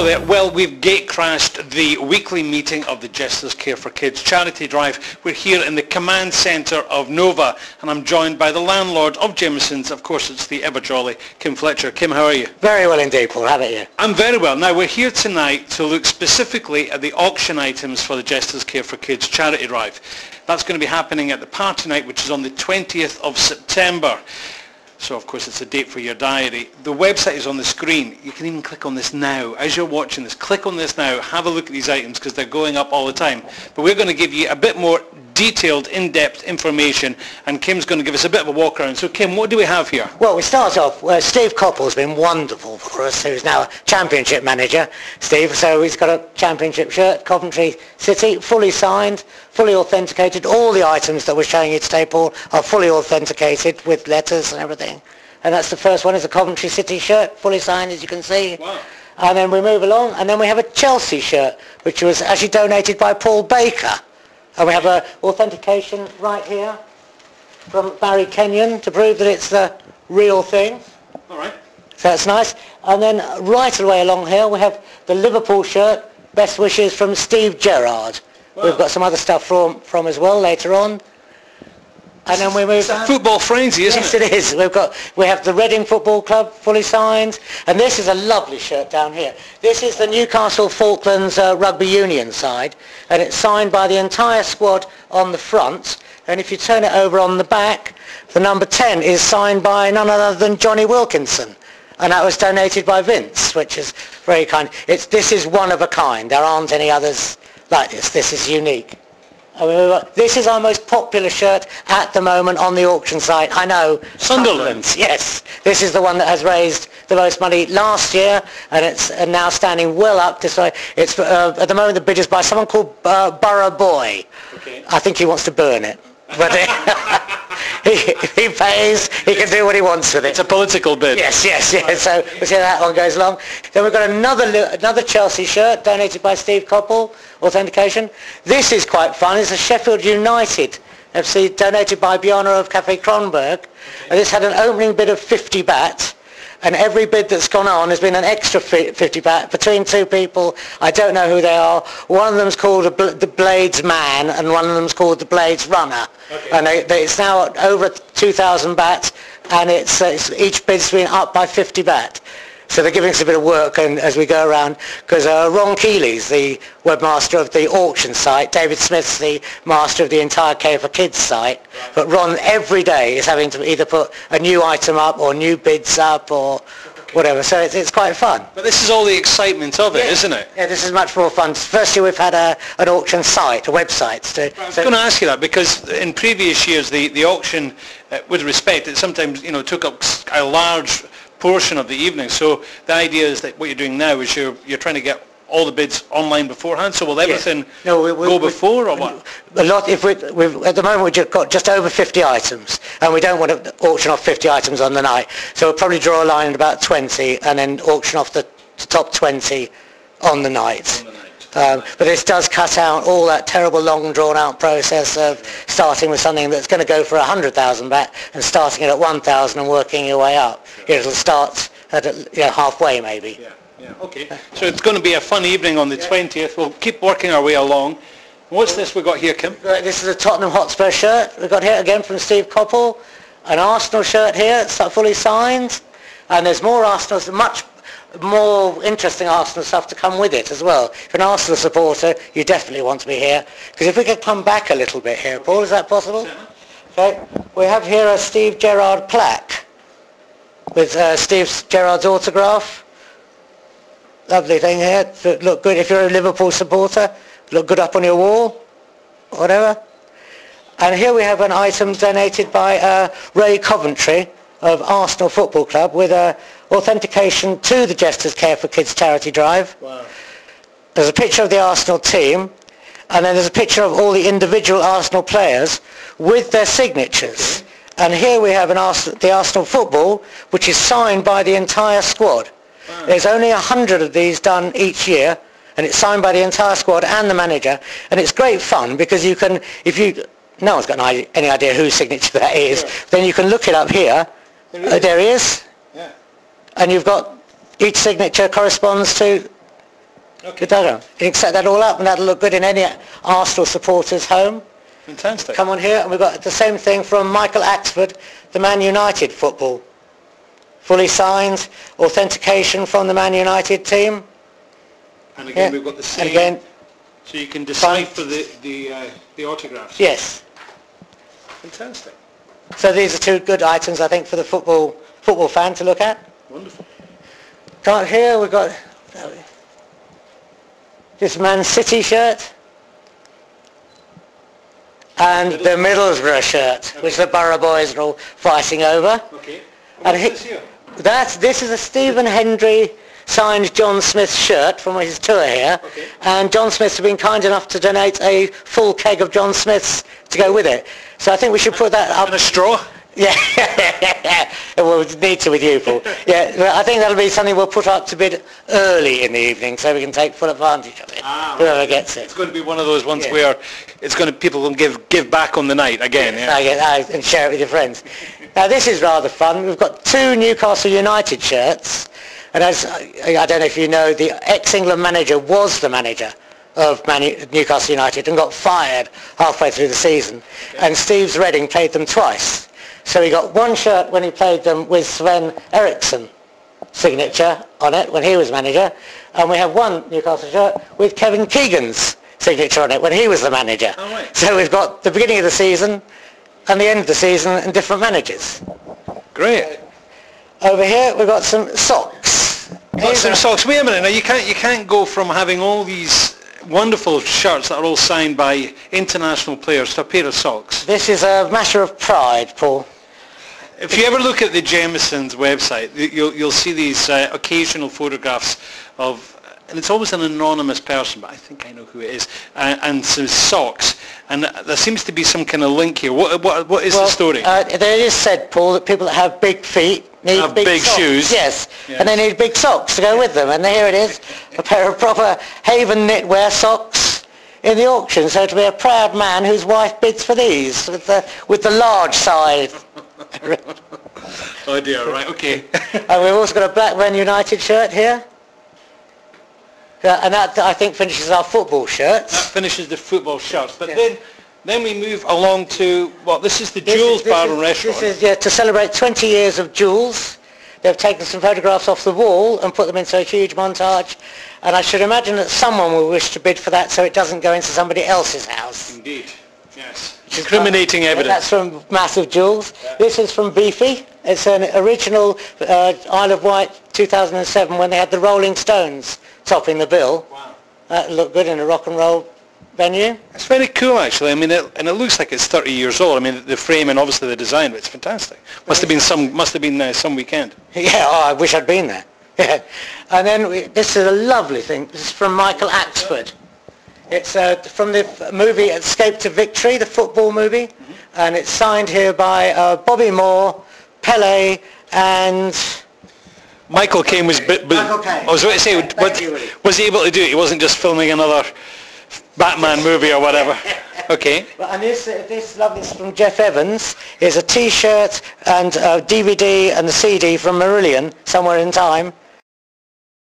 Hello there. Well, we've gate crashed the weekly meeting of the Jesters Care for Kids charity drive. We're here in the command centre of Nova, and I'm joined by the landlord of Jameson's. Of course, it's the ever jolly Kim Fletcher. Kim, how are you? Very well indeed, Paul. How about you? I'm very well. Now, we're here tonight to look specifically at the auction items for the Jesters Care for Kids charity drive. That's going to be happening at the party night, which is on the 20th of September. So, of course, it's a date for your diary. The website is on the screen. You can even click on this now. As you're watching this, click on this now. Have a look at these items because they're going up all the time. But we're going to give you a bit more detailed, in-depth information, and Kim's going to give us a bit of a walk around. So, Kim, what do we have here? Well, we start off, Steve Coppell's been wonderful for us, who's now a championship manager, Steve. So he's got a championship shirt, Coventry City, fully signed, fully authenticated. All the items that we're showing you today, Paul, are fully authenticated with letters and everything. And that's the first one, is a Coventry City shirt, fully signed, as you can see. Wow. And then we move along, and then we have a Chelsea shirt, which was actually donated by Paul Baker. And we have an authentication right here from Barry Kenyon to prove that it's the real thing. All right. So that's nice. And then right away along here we have the Liverpool shirt, best wishes from Steve Gerrard. Wow. We've got some other stuff from as well later on. And then we move... It's a football frenzy, isn't it? Yes, it is. We have the Reading Football Club fully signed, and this is a lovely shirt down here. This is the Newcastle Falklands Rugby Union side, and it's signed by the entire squad on the front. And if you turn it over on the back, the number 10 is signed by none other than Johnny Wilkinson, and that was donated by Vince, which is very kind. This is one of a kind. There aren't any others like this. This is unique. This is our most popular shirt at the moment on the auction site. I know. Sunderland. Yes. This is the one that has raised the most money last year, and it's now standing well up. It's at the moment the bid is by someone called Borough Boy. Okay. I think he wants to burn it. But if he pays, he can do what he wants with it. It's a political bid. Yes. So we'll see how that one goes along. Then we've got another Chelsea shirt donated by Steve Coppell, authentication. This is quite fun. It's a Sheffield United FC donated by Bjorn of Cafe Kronberg. Okay. And this had an opening bid of 50 baht. And every bid that's gone on has been an extra 50 baht between two people. I don't know who they are. One of them's called the Blades Man, and one of them's called the Blades Runner. Okay. And it's now over 2,000 baht, and each bid's been up by 50 baht. So they're giving us a bit of work as we go around, because Ron Keeley's the webmaster of the auction site. David Smith's the master of the entire Care for Kids site. Right. But Ron every day is having to either put a new item up or new bids up or whatever. So it's quite fun. But this is all the excitement of it, isn't it? Yeah, this is much more fun. Firstly, we've had an auction site, a website. I was going to ask you that, because in previous years the auction, with respect, it sometimes took up a large portion of the evening. So the idea is that what you're doing now is you're trying to get all the bids online beforehand. So will everything go before or what? A lot. At the moment we've got just over 50 items, and we don't want to auction off 50 items on the night. So we'll probably draw a line at about 20, and then auction off the top 20 on the night. But this does cut out all that terrible long drawn out process of starting with something that's going to go for 100,000 baht and starting it at 1,000 and working your way up. Sure. It'll start at halfway maybe. Yeah, okay. So it's going to be a fun evening on the 20th. We'll keep working our way along. What's this we've got here, Kim? This is a Tottenham Hotspur shirt we've got here again from Steve Coppell. An Arsenal shirt here, it's fully signed. And there's more Arsenal, much more interesting Arsenal stuff to come with it as well. If you're an Arsenal supporter, you definitely want to be here. Because if we could come back a little bit here, Paul, is that possible? Okay. We have here a Steve Gerrard plaque with Steve Gerrard's autograph. Lovely thing here. Look good if you're a Liverpool supporter. Look good up on your wall, whatever. And here we have an item donated by Ray Coventry of Arsenal Football Club with authentication to the Jesters Care for Kids charity drive. Wow. There's a picture of the Arsenal team, and then there's a picture of all the individual Arsenal players with their signatures. Okay. And here we have the Arsenal football, which is signed by the entire squad. Wow. There's only 100 of these done each year, and it's signed by the entire squad and the manager. And it's great fun because you can, no one's got any idea whose signature that is, sure. Then you can look it up here. There he is. Yeah. And you've got, each signature corresponds to Okay. Good doggo. You can set that all up and that'll look good in any Arsenal supporter's home. Fantastic. Come on here, and we've got the same thing from Michael Axford, the Man United football. Fully signed, authentication from the Man United team. And again, Yeah. we've got the same. And again, so you can decipher the autographs. yes. Fantastic. So these are two good items, I think, for the football fan to look at. Wonderful. Right here we've got this Man City shirt and the Middlesbrough shirt, which the Borough boys are all fighting over. Okay. And What's this here? this is a Stephen Hendry signed John Smith shirt from his tour here, Okay. and John Smith's have been kind enough to donate a full keg of John Smith's to go with it. So I think we should put that up. And a straw? Yeah, we'll need to with you, Paul. Yeah, well, I think that'll be something we'll put up to bid early in the evening so we can take full advantage of it, whoever gets it. It's going to be one of those ones Yeah. where it's going to people will give back on the night again. Yeah. And share it with your friends. Now this is rather fun. We've got two Newcastle United shirts, and as I don't know if you know, the ex-England manager was the manager of Newcastle United and got fired halfway through the season, and Steve's Reading played them twice. So he got one shirt when he played them with Sven Eriksson signature on it when he was manager, and we have one Newcastle shirt with Kevin Keegan's signature on it when he was the manager. Oh, right. So we've got the beginning of the season and the end of the season and different managers. Great. Over here we've got some socks. Got some socks. Wait a minute. Now you can't go from having all these wonderful shirts that are all signed by international players to a pair of socks. This is a matter of pride, Paul. If you ever look at the Jameson's website, you'll see these occasional photographs of, and it's always an anonymous person, but I think I know who it is, and some socks. And there seems to be some kind of link here. What is the story? There is said, Paul, that people that have big feet need Have big big socks. shoes. Yes, Yes. and they need big socks to go with them. And here it is, a pair of proper Haven knitwear socks in the auction. So to be a proud man whose wife bids for these with the large size. Oh dear, right, okay. And we've also got a Black Man United shirt here. And that, I think, finishes our football shirts. That finishes the football shirts. But Yeah. then we move along to, this is the Jules Bar and Restaurant. This is to celebrate 20 years of Jules. They've taken some photographs off the wall and put them into a huge montage. And I should imagine that someone will wish to bid for that so it doesn't go into somebody else's house. Indeed, yes. Incriminating evidence. That's from Massive Jules. Yeah. This is from Beefy. It's an original Isle of Wight 2007 when they had the Rolling Stones topping the bill. Wow. That looked good in a rock and roll venue. It's very cool, actually. I mean, and it looks like it's 30 years old. I mean, the frame and obviously the design, but it's fantastic. Must have been some weekend. Yeah, I wish I'd been there. Yeah. And then this is a lovely thing. This is from Michael Axford. It's from the movie Escape to Victory, the football movie, and it's signed here by Bobby Moore, Pele, and Michael Caine was... Michael Caine. I was about to say, was he able to do it? He wasn't just filming another Batman movie or whatever. Okay. And this lovely from Jeff Evans is a T-shirt and a DVD and the CD from Marillion, Somewhere in Time.